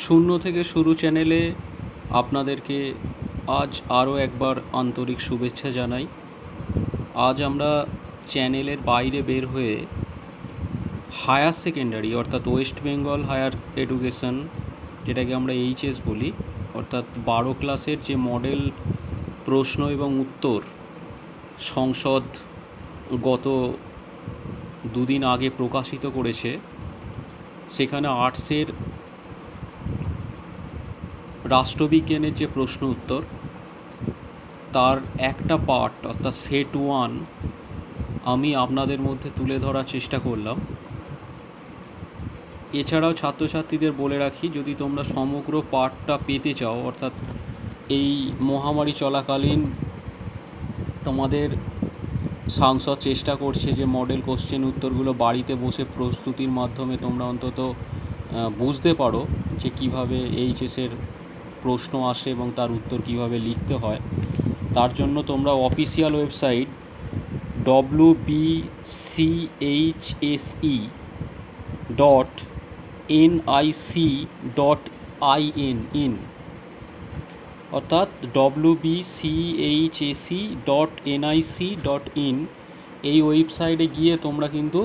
শূন্য থেকে শুরু চ্যানেলে আপনাদেরকে আজ আরও একবার আন্তরিক শুভেচ্ছা জানাই। আজ আমরা চ্যানেলের বাইরে বের হয়ে হায়ার সেকেন্ডারি অর্থাৎ ওয়েস্ট বেঙ্গল হায়ার এডুকেশন, যেটাকে আমরা এইচএস বলি, অর্থাৎ 12 ক্লাসের যে মডেল প্রশ্ন এবং উত্তর সংসদ গত দুদিন আগে প্রকাশিত করেছে, সেখানে আর্টসের রাষ্ট্রবিজ্ঞানের যে প্রশ্ন উত্তর তার একটা পার্ট অর্থাৎ সেট 1 আমি আপনাদের মধ্যে তুলে ধরার চেষ্টা করলাম। এছাড়াও ছাত্রছাত্রীদের বলে রাখি, যদি তোমরা সমগ্র পার্টটা পেতে চাও, অর্থাৎ এই মহামারী চলাকালীন তোমাদের সাংসদ চেষ্টা করছে যে মডেল কোশ্চেন উত্তরগুলো বাড়িতে বসে প্রস্তুতির মাধ্যমে তোমরা অন্তত বুঝতে পারো যে কীভাবে এইচএসের প্রশ্ন আসে এবং তার উত্তর কীভাবে লিখতে হয়। তার জন্য তোমরা অফিসিয়াল ওয়েবসাইট wbchse.nic.in অর্থাৎ wbchse.nic.in এই ওয়েবসাইটে গিয়ে তোমরা কিন্তু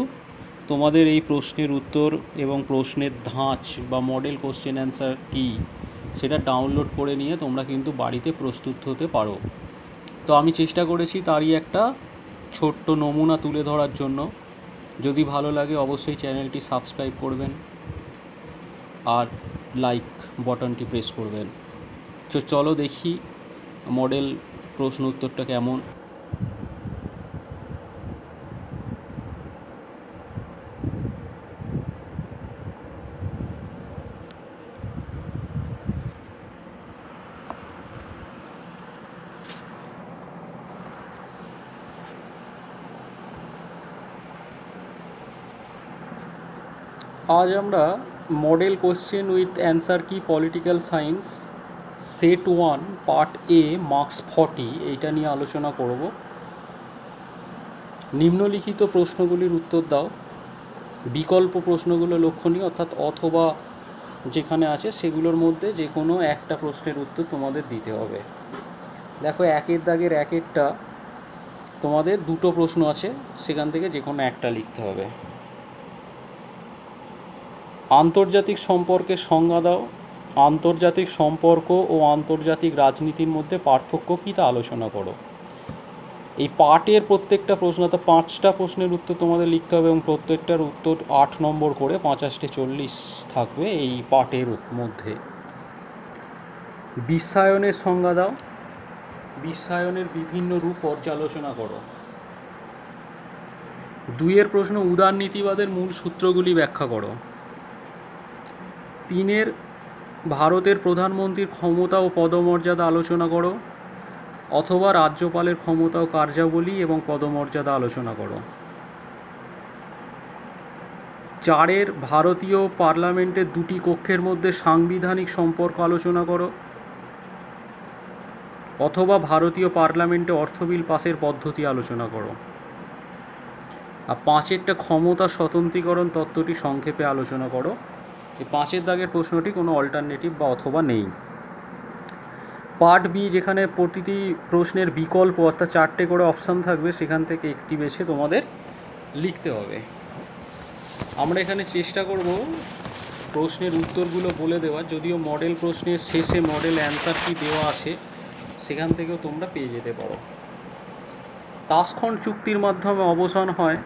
তোমাদের এই প্রশ্নের উত্তর এবং প্রশ্নের ধাঁচ বা মডেল কোশ্চেন অ্যান্সার কী সেটা ডাউনলোড করে নিয়ে তোমরা কিন্তু বাড়িতে প্রস্তুত হতে পারো। তো আমি চেষ্টা করেছি তারই একটা ছোট্ট নমুনা তুলে ধরার জন্য। যদি ভালো লাগে অবশ্যই চ্যানেলটি সাবস্ক্রাইব করবেন আর লাইক বাটনটি প্রেস করবেন। তো চলো দেখি মডেল প্রশ্ন উত্তরটা কেমন। আজ আমরা মডেল কোশ্চেন উইথ অ্যান্সার কি পলিটিক্যাল সায়েন্স সেট 1 পার্ট এ মার্কস 40 এইটা নিয়ে আলোচনা করব। নিম্নলিখিত প্রশ্নগুলির উত্তর দাও। বিকল্প প্রশ্নগুলো লক্ষণীয়, অর্থাৎ অথবা যেখানে আছে সেগুলোর মধ্যে যে কোনো একটা প্রশ্নের উত্তর তোমাদের দিতে হবে। দেখো, একের দাগের একটা তোমাদের দুটো প্রশ্ন আছে, সেখান থেকে যে কোনো একটা লিখতে হবে। আন্তর্জাতিক সম্পর্কের সংজ্ঞা দাও। আন্তর্জাতিক সম্পর্ক ও আন্তর্জাতিক রাজনীতির মধ্যে পার্থক্য কী তা আলোচনা করো। এই পার্টের প্রত্যেকটা প্রশ্ন, অর্থাৎ 5টা প্রশ্নের উত্তর তোমাদের লিখতে হবে এবং প্রত্যেকটার উত্তর 8 নম্বর করে 50-40 থাকবে এই পার্টের মধ্যে। বিশ্বায়নের সংজ্ঞা দাও। বিশ্বায়নের বিভিন্ন রূপ পর্যালোচনা করো। 2-এর প্রশ্ন উদারনীতিবাদের মূল সূত্রগুলি ব্যাখ্যা করো। 3-এর ভারতের প্রধানমন্ত্রীর ক্ষমতা ও পদমর্যাদা আলোচনা করো, অথবা রাজ্যপালের ক্ষমতা ও কার্যাবলী এবং পদমর্যাদা আলোচনা করো। 4-এর ভারতীয় পার্লামেন্টের দুটি কক্ষের মধ্যে সাংবিধানিক সম্পর্ক আলোচনা করো, অথবা ভারতীয় পার্লামেন্টে অর্থ বিল পাসের পদ্ধতি আলোচনা করো। আর 5-এরটা ক্ষমতা স্বতন্ত্রীকরণ তত্ত্বটি সংক্ষেপে আলোচনা করো। এই 5-এর দাগের প্রশ্নটি কোনো অল্টারনেটিভ বা অথবা নেই। পার্ট বি, যেখানে প্রতিটি প্রশ্নের বিকল্প অর্থাৎ 4টে করে অপশান থাকবে, সেখান থেকে একটি বেছে তোমাদের লিখতে হবে। আমরা এখানে চেষ্টা করব প্রশ্নের উত্তরগুলো বলে দেওয়ার, যদিও মডেল প্রশ্নের শেষে মডেল অ্যান্সার কি দেওয়া আছে সেখান থেকেও তোমরা পেয়ে যেতে পারো। তাশখন্ড চুক্তির মাধ্যমে অবসান হয়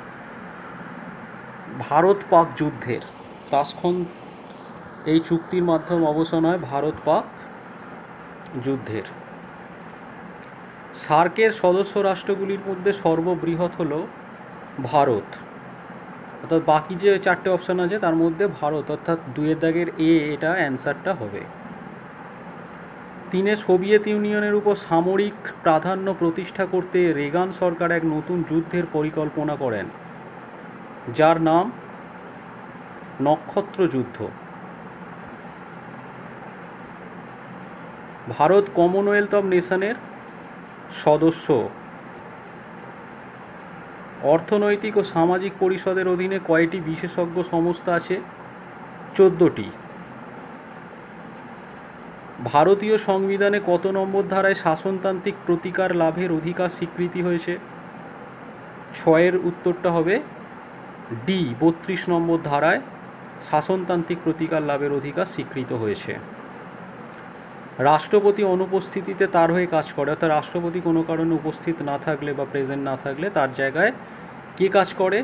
ভারত পাক যুদ্ধের। তাশখন্ড এই চুক্তির মাধ্যমে অবসান হয় ভারত পাক যুদ্ধের। সার্কের সদস্য রাষ্ট্রগুলির মধ্যে সর্ববৃহৎ হল ভারত, অর্থাৎ বাকি যে 4টে অপশান আছে তার মধ্যে ভারত, অর্থাৎ 2-এর দাগের এ, এটা অ্যান্সারটা হবে। 3-এ সোভিয়েত ইউনিয়নের উপর সামরিক প্রাধান্য প্রতিষ্ঠা করতে রেগান সরকার এক নতুন যুদ্ধের পরিকল্পনা করেন, যার নাম নক্ষত্র যুদ্ধ। ভারত কমনওয়েলথ অফ নেশনের সদস্য। অর্থনৈতিক ও সামাজিক পরিষদের অধীনে কয়টি বিশেষজ্ঞ সংস্থা আছে? 14টি। ভারতীয় সংবিধানে কত নম্বর ধারায় শাসনতান্ত্রিক প্রতিকার লাভের অধিকার স্বীকৃতি হয়েছে? 6-এর উত্তরটা হবে ডি, 32 নম্বর ধারায় শাসনতান্ত্রিক প্রতিকার লাভের অধিকার স্বীকৃত হয়েছে। রাষ্ট্রপতি অনুপস্থিতিতে তার হয়ে কাজ করে, অর্থাৎ রাষ্ট্রপতি কোনো কারণে উপস্থিত না থাকলে বা প্রেজেন্ট না থাকলে তার জায়গায় কে কাজ করে?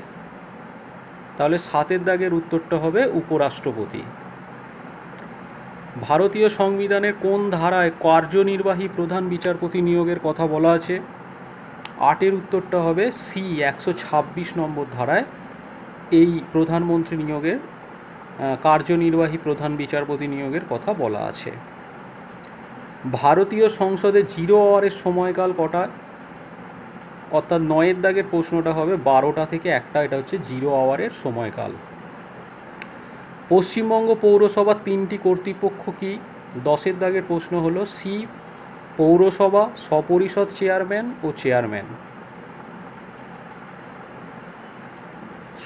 তাহলে 7-এর দাগের উত্তরটা হবে উপরাষ্ট্রপতি। ভারতীয় সংবিধানের কোন ধারায় কার্যনির্বাহী প্রধান বিচারপতি নিয়োগের কথা বলা আছে? 8-এর উত্তরটা হবে সি, 126 নম্বর ধারায় এই প্রধানমন্ত্রী নিয়োগের কার্যনির্বাহী প্রধান বিচারপতি নিয়োগের কথা বলা আছে। ভারতীয় সংসদে 0 আওয়ারের সময়কাল কটা? অর্থাৎ 9-এর দাগের প্রশ্নটা হবে 12টা থেকে 1টা, এটা হচ্ছে 0 আওয়ারের সময়কাল। পশ্চিমবঙ্গ পৌরসভার 3টি কর্তৃপক্ষ কি? 10-এর দাগের প্রশ্ন হলো সি, পৌরসভা, স্বপরিষদ চেয়ারম্যান ও চেয়ারম্যান।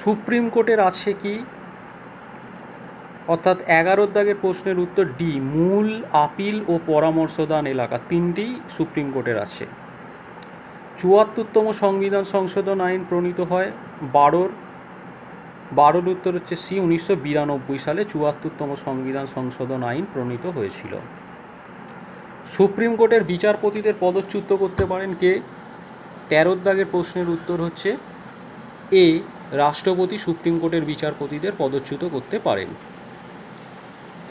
সুপ্রিম কোর্টের আছে কি? অর্থাৎ 11-এর দাগের প্রশ্নের উত্তর ডি, মূল, আপিল ও পরামর্শদান এলাকা, 3টি সুপ্রিম কোর্টের আছে। 74তম সংবিধান সংশোধন আইন প্রণীত হয় 12-এর উত্তর হচ্ছে সি, 1992 সালে 74তম সংবিধান সংশোধন আইন প্রণীত হয়েছিল। সুপ্রিম কোর্টের বিচারপতিদের পদচ্যুত করতে পারেন কে? 13-এর দাগের প্রশ্নের উত্তর হচ্ছে এ, রাষ্ট্রপতি সুপ্রিম কোর্টের বিচারপতিদের পদচ্যুত করতে পারেন।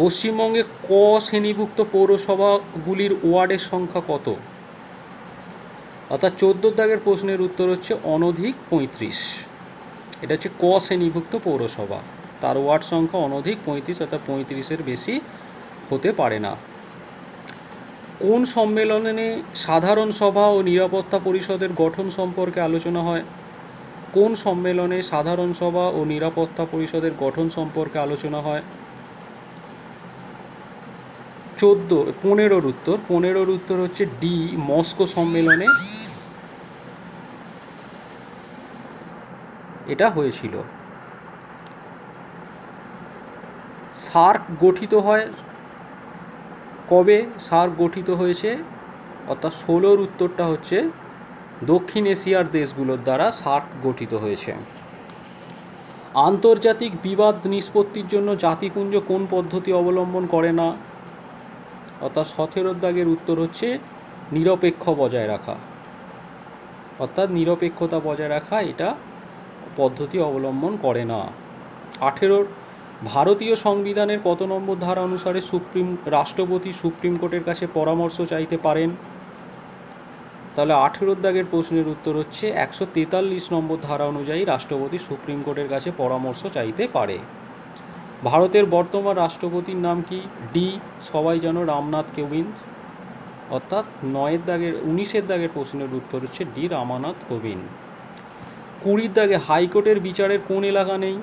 পশ্চিমবঙ্গে ক শ্রেণীভুক্ত পৌরসভাগুলির ওয়ার্ডের সংখ্যা কত? অর্থাৎ 14-এর দাগের প্রশ্নের উত্তর হচ্ছে অনধিক 35। এটা হচ্ছে ক শ্রেণীভুক্ত পৌরসভা, তার ওয়ার্ড সংখ্যা অনধিক 35, অর্থাৎ 35-এর বেশি হতে পারে না। কোন সম্মেলনে সাধারণ সভা ও নিরাপত্তা পরিষদের গঠন সম্পর্কে আলোচনা হয়? কোন সম্মেলনে সাধারণ সভা ও নিরাপত্তা পরিষদের গঠন সম্পর্কে আলোচনা হয়? 15-এর উত্তর হচ্ছে ডি, মস্কো সম্মেলনে এটা হয়েছিল। সার্ক গঠিত হয় কবে? সার্ক গঠিত হয়েছে, অর্থাৎ 16-এর উত্তরটা হচ্ছে দক্ষিণ এশিয়ার দেশগুলোর দ্বারা সার্ক গঠিত হয়েছে। আন্তর্জাতিক বিবাদ নিষ্পত্তির জন্য জাতিপুঞ্জ কোন পদ্ধতি অবলম্বন করে না? অর্থাৎ 17-এর দাগের উত্তর হচ্ছে নিরপেক্ষ বজায় রাখা, অর্থাৎ নিরপেক্ষতা বজায় রাখা এটা পদ্ধতি অবলম্বন করে না। 18-এর ভারতীয় সংবিধানের কত নম্বর ধারা অনুসারে রাষ্ট্রপতি সুপ্রিম কোর্টের কাছে পরামর্শ চাইতে পারেন? তাহলে 18-এর দাগের প্রশ্নের উত্তর হচ্ছে 143 নম্বর ধারা অনুযায়ী রাষ্ট্রপতি সুপ্রিম কোর্টের কাছে পরামর্শ চাইতে পারে। ভারতের বর্তমান রাষ্ট্রপতির নাম কি? ডি, সবাই জানো রামনাথ কোবিন্দ, অর্থাৎ 19-এর দাগের প্রশ্নের উত্তর হচ্ছে ডি, রামনাথ কোবিন্দ। 20-এর দাগে হাইকোর্টের বিচারের কোন এলাকা নেই?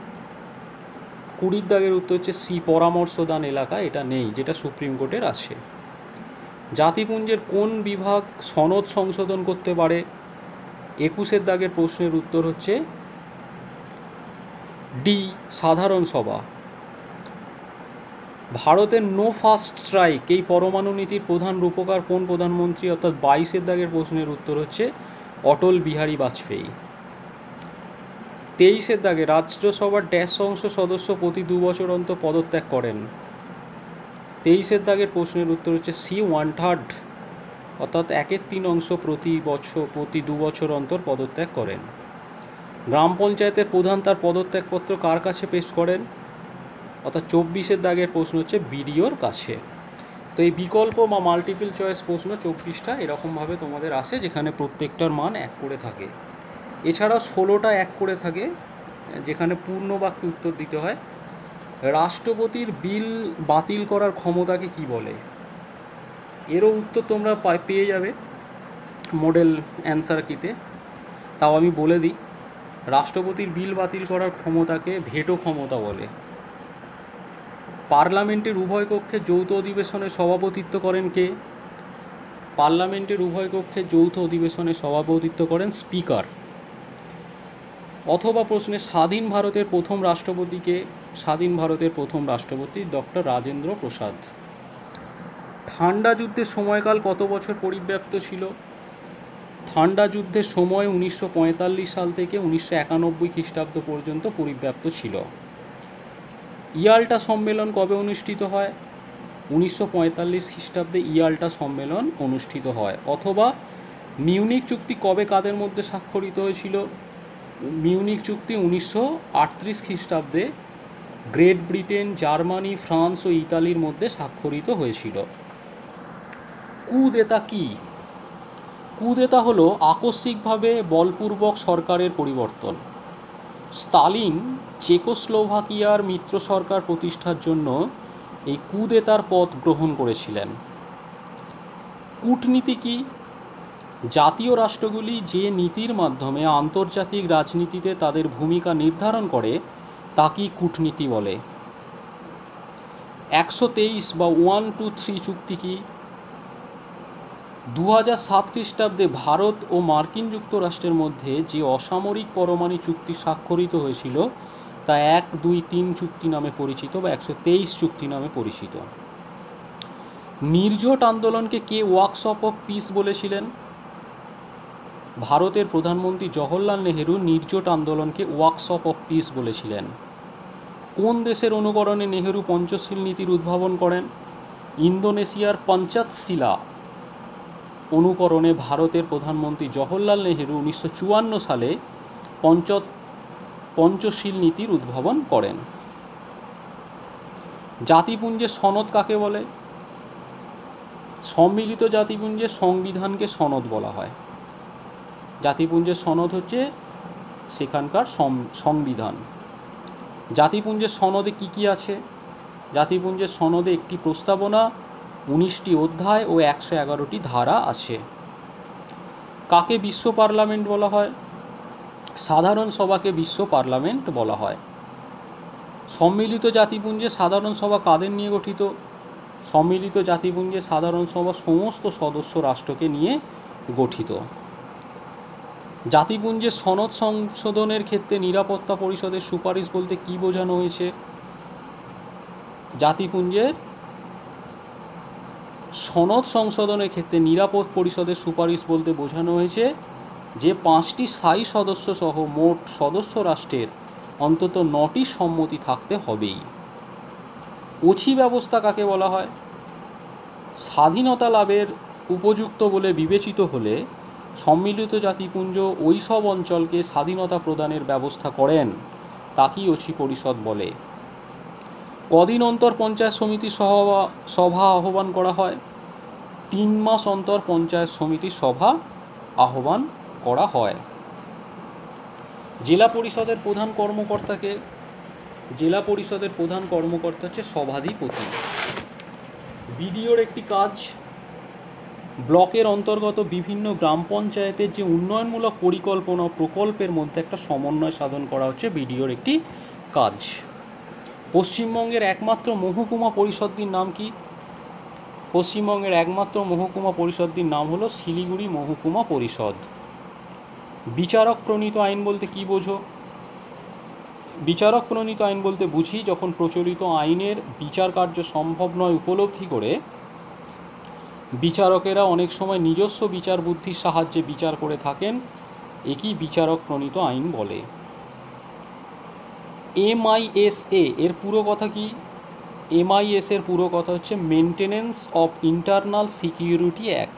20-এর দাগের উত্তর হচ্ছে সি, পরামর্শদান এলাকা, এটা নেই, যেটা সুপ্রিম কোর্টের আছে। জাতিপুঞ্জের কোন বিভাগ সনদ সংশোধন করতে পারে? 21-এর দাগের প্রশ্নের উত্তর হচ্ছে ডি, সাধারণ সভা। ভারতের নো ফার্স্ট স্ট্রাইক এই পরমাণু নীতির প্রধান রূপকার কোন প্রধানমন্ত্রী? অর্থাৎ 22-এর দাগের প্রশ্নের উত্তর হচ্ছে অটল বিহারী বাজপেয়ী। 23-এর দাগে রাজ্যসভার ড্যাশ সংসদ সদস্য প্রতি 2 বছর অন্তর পদত্যাগ করেন? 23-এর দাগের প্রশ্নের উত্তর হচ্ছে সি, 1/3, অর্থাৎ 1/3 প্রতি 2 বছর অন্তর পদত্যাগ করেন। গ্রাম পঞ্চায়েতের প্রধান তার পদত্যাগপত্র কার কাছে পেশ করেন? অর্থাৎ 24-এর দাগের প্রশ্ন হচ্ছে বিডিওর কাছে। তো এই বিকল্প বা মাল্টিপল চয়েস প্রশ্ন 24টা এরকমভাবে তোমাদের আসে, যেখানে প্রত্যেকটার মান 1 করে থাকে। এছাড়া 16টা 1 করে থাকে, যেখানে পূর্ণ বাক্যে উত্তর দিতে হয়। রাষ্ট্রপতির বিল বাতিল করার ক্ষমতাকে কি বলে? এরও উত্তর তোমরা পেয়ে যাবে মডেল অ্যান্সার কিতে। তাও আমি বলে দিই, রাষ্ট্রপতির বিল বাতিল করার ক্ষমতাকে ভেটো ক্ষমতা বলে। পার্লামেন্টের উভয় কক্ষে যৌথ অধিবেশনে সভাপতিত্ব করেন কে? পার্লামেন্টের উভয় কক্ষে যৌথ অধিবেশনে সভাপতিত্ব করেন স্পিকার। অথবা প্রশ্নে স্বাধীন ভারতের প্রথম রাষ্ট্রপতিকে? স্বাধীন ভারতের প্রথম রাষ্ট্রপতি ডক্টর রাজেন্দ্র প্রসাদ। ঠান্ডা যুদ্ধের সময়কাল কত বছর পরিব্যাপ্ত ছিল? ঠান্ডা যুদ্ধের সময় 1945 সাল থেকে 1991 খ্রিস্টাব্দ পর্যন্ত পরিব্যাপ্ত ছিল। ইয়াল্টা সম্মেলন কবে অনুষ্ঠিত হয়? 1945 খ্রিস্টাব্দে ইয়াল্টা সম্মেলন অনুষ্ঠিত হয়। অথবা মিউনিক চুক্তি কবে কাদের মধ্যে স্বাক্ষরিত হয়েছিল? মিউনিক চুক্তি 1938 খ্রিস্টাব্দে গ্রেট ব্রিটেন, জার্মানি, ফ্রান্স ও ইতালির মধ্যে স্বাক্ষরিত হয়েছিল। কুদেতা কি? কুদেতা হলো আকস্মিকভাবে বলপূর্বক সরকারের পরিবর্তন। স্তালিন চেকোস্লোভাকিয়ার মিত্র সরকার প্রতিষ্ঠার জন্য এই কুদেতার পথ গ্রহণ করেছিলেন। কূটনীতি কি? জাতীয় রাষ্ট্রগুলি যে নীতির মাধ্যমে আন্তর্জাতিক রাজনীতিতে তাদের ভূমিকা নির্ধারণ করে তাকেই কূটনীতি বলে। 123 বা 123 চুক্তি কি? 2007 খ্রিস্টাব্দে ভারত ও মার্কিন যুক্তরাষ্ট্রের মধ্যে যে অসামরিক পরমাণু চুক্তি স্বাক্ষরিত হয়েছিল তা 1-2-3 চুক্তি নামে পরিচিত বা 123 চুক্তি নামে পরিচিত। নির্জোট আন্দোলনকে কে ওয়ার্কশপ অফ পিস বলেছিলেন? ভারতের প্রধানমন্ত্রী জওহরলাল নেহেরু নির্জোট আন্দোলনকে ওয়ার্কশপ অফ পিস বলেছিলেন। কোন দেশের অনুকরণে নেহেরু পঞ্চশীল নীতির উদ্ভাবন করেন? ইন্দোনেশিয়ার পঞ্চাশশিলা অনুকরণে ভারতের প্রধানমন্ত্রী জওহরলাল নেহেরু 1954 সালে পঞ্চশীল নীতির উদ্ভাবন করেন। জাতিপুঞ্জের সনদ কাকে বলে? সম্মিলিত জাতিপুঞ্জের সংবিধানকে সনদ বলা হয়। জাতিপুঞ্জের সনদ হচ্ছে সেখানকার সংবিধান। জাতিপুঞ্জের সনদে কি কি আছে? জাতিপুঞ্জের সনদে একটি প্রস্তাবনা, 19টি অধ্যায় ও 111টি ধারা আছে। কাকে বিশ্ব পার্লামেন্ট বলা হয়? সাধারণ সভাকে বিশ্ব পার্লামেন্ট বলা হয়। সম্মিলিত জাতিপুঞ্জের সাধারণ সভা কাদের নিয়ে গঠিত? সম্মিলিত জাতিপুঞ্জের সাধারণ সভা সমস্ত সদস্য রাষ্ট্রকে নিয়ে গঠিত। জাতিপুঞ্জের সনদ সংশোধনের ক্ষেত্রে নিরাপত্তা পরিষদের সুপারিশ বলতে কী বোঝানো হয়েছে? জাতিপুঞ্জের সনদ সংশোধনের ক্ষেত্রে নিরাপদ পরিষদের সুপারিশ বলতে বোঝানো হয়েছে যে 5টি স্থায়ী সদস্য সহ মোট সদস্য রাষ্ট্রের অন্তত 9টি সম্মতি থাকতে হবেই। ওছি ব্যবস্থা কাকে বলা হয়? স্বাধীনতা লাভের উপযুক্ত বলে বিবেচিত হলে সম্মিলিত জাতিপুঞ্জ ওই সব অঞ্চলকে স্বাধীনতা প্রদানের ব্যবস্থা করেন, তাকেই ওছি পরিষদ বলে। কদিন অন্তর পঞ্চায়েত সমিতি সভা আহ্বান করা হয়? 3 মাস অন্তর পঞ্চায়েত সমিতির সভা আহ্বান করা হয়। জেলা পরিষদের প্রধান কর্মকর্তাকে? জেলা পরিষদের প্রধান কর্মকর্তা হচ্ছে সভাধিপতি। বিডিওর একটি কাজ ব্লকের অন্তর্গত বিভিন্ন গ্রাম পঞ্চায়েতের যে উন্নয়নমূলক পরিকল্পনা প্রকল্পের মধ্যে একটা সমন্বয় সাধন করা হচ্ছে বিডিওর একটি কাজ। পশ্চিমবঙ্গের একমাত্র মহকুমা পরিষদটির নাম কি? পশ্চিমবঙ্গের একমাত্র মহকুমা পরিষদটির নাম হলো শিলিগুড়ি মহকুমা পরিষদ। বিচারক প্রণীত আইন বলতে কি বোঝো? বিচারক প্রণীত আইন বলতে বুঝি যখন প্রচলিত আইনের বিচার কার্য সম্ভব নয় উপলব্ধি করে বিচারকেরা অনেক সময় নিজস্ব বিচার বুদ্ধির সাহায্যে বিচার করে থাকেন, একই বিচারক প্রণীত আইন বলে। MISA এর পুরো কথা কি? MIS এর পুরো কথা হচ্ছে maintenance of internal security act.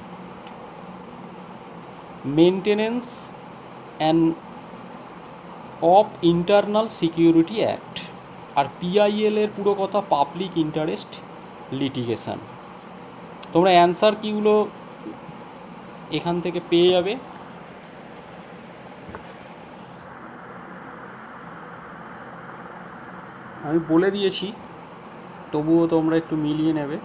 Maintenance of internal security act. আর PIL এর পুরো কথা পাবলিক ইন্টারেস্ট লিটিগেশন। তোমরা অ্যান্সার কিগুলো এখান থেকে পেয়ে যাবে। আমি বলে দিয়েছি, তবুও তোমরা একটু মিলিয়ে নেবে।